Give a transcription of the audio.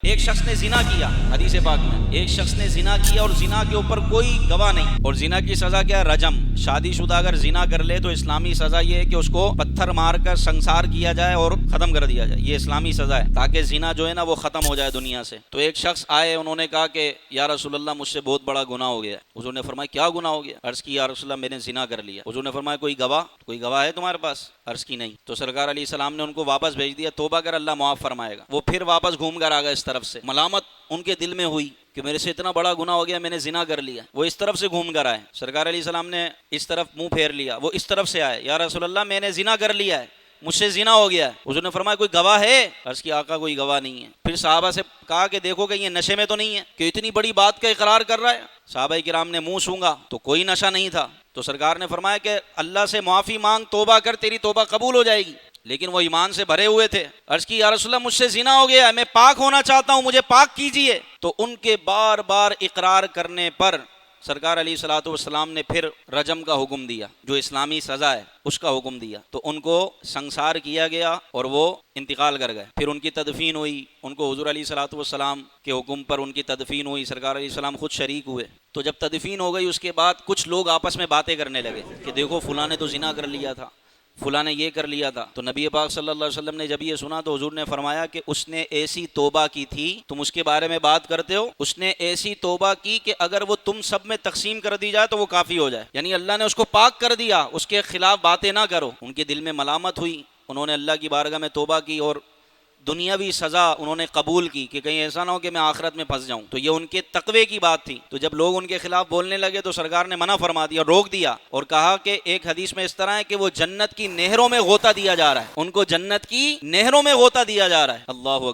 ایک شخص نے زنا کیا، حدیث پاک میں ایک شخص نے زنا کیا اور زنا کے اوپر کوئی گواہ نہیں، اور زنا کی سزا کیا ہے؟ رجم۔ شادی شدہ اگر زنا کر لے تو اسلامی سزا یہ ہے کہ اس کو پتھر مار کر سنسار کیا جائے اور ختم کر دیا جائے، یہ اسلامی سزا ہے، تاکہ زنا جو ہے نا وہ ختم ہو جائے دنیا سے۔ تو ایک شخص آئے، انہوں نے کہا کہ یا رسول اللہ مجھ سے بہت بڑا گناہ ہو گیا۔ حضور نے فرمایا کیا گناہ ہو گیا؟ عرض کی یا رسول اللہ میں نے زنا کر لیا۔ حضور نے فرمایا کوئی گواہ ہے تمہارے پاس؟ عرض کی نہیں۔ تو سرکار علیہ السلام نے ان کو واپس بھیج دیا، توبہ کر اللہ معاف فرمائے گا۔ وہ پھر واپس گھوم کر آ گئے، اس طرف سے ملامت ان کے دل میں ہوئی کہ میرے سے اتنا بڑا گناہ ہو گیا، میں نے زنا کر لیا۔ وہ اس طرف سے گھوم کر آئے، سرکار علیہ السلام نے اس طرف منہ پھیر لیا، وہ اس طرف سے آئے، یا رسول اللہ میں نے زنا کر لیا ہے، مجھ سے زنا ہو گیا ہے۔ حضور نے فرمایا کوئی گواہ ہے؟ عرض کی آقا کوئی گواہ نہیں ہے۔ پھر صحابہ سے کہا کہ دیکھو کہ یہ نشے میں تو نہیں ہے کہ اتنی بڑی بات کا اقرار کر رہا ہے؟ صحابہ کرام نے منہ سونگا تو کوئی نشہ نہیں تھا۔ تو سرکار نے فرمایا کہ اللہ سے معافی مانگ، توبہ کر، تیری توبہ قبول ہو جائے گی۔ لیکن وہ ایمان سے بھرے ہوئے تھے۔ عرض کی یا رسول اللہ مجھ سے زنا ہو گیا ہے، میں پاک ہونا چاہتا ہوں، مجھے پاک کیجئے۔ تو ان کے بار بار اقرار کرنے پر سرکار علیہ الصلوۃ والسلام نے پھر رجم کا حکم دیا، جو اسلامی سزا ہے اس کا حکم دیا۔ تو ان کو سنسار کیا گیا اور وہ انتقال کر گئے۔ پھر ان کی تدفین ہوئی، ان کو حضور علیہ الصلوۃ والسلام کے حکم پر ان کی تدفین ہوئی، سرکار علیہ السلام خود شریک ہوئے۔ تو جب تدفین ہو گئی اس کے بعد کچھ لوگ آپس میں باتیں کرنے لگے کہ دیکھو فلاں نے تو زنا کر لیا تھا، فلاں نے یہ کر لیا تھا۔ تو نبی پاک صلی اللہ علیہ وسلم نے جب یہ سنا تو حضور نے فرمایا کہ اس نے ایسی توبہ کی تھی، تم اس کے بارے میں بات کرتے ہو، اس نے ایسی توبہ کی کہ اگر وہ تم سب میں تقسیم کر دی جائے تو وہ کافی ہو جائے، یعنی اللہ نے اس کو پاک کر دیا، اس کے خلاف باتیں نہ کرو۔ ان کے دل میں ملامت ہوئی، انہوں نے اللہ کی بارگاہ میں توبہ کی اور دنیاوی سزا انہوں نے قبول کی کہ کہیں ایسا نہ ہو کہ میں آخرت میں پھنس جاؤں۔ تو یہ ان کے تقوی کی بات تھی۔ تو جب لوگ ان کے خلاف بولنے لگے تو سرکار نے منع فرما دیا، روک دیا، اور کہا کہ ایک حدیث میں اس طرح ہے کہ وہ جنت کی نہروں میں غوطہ دیا جا رہا ہے، ان کو جنت کی نہروں میں غوطہ دیا جا رہا ہے۔ اللہ اکبر۔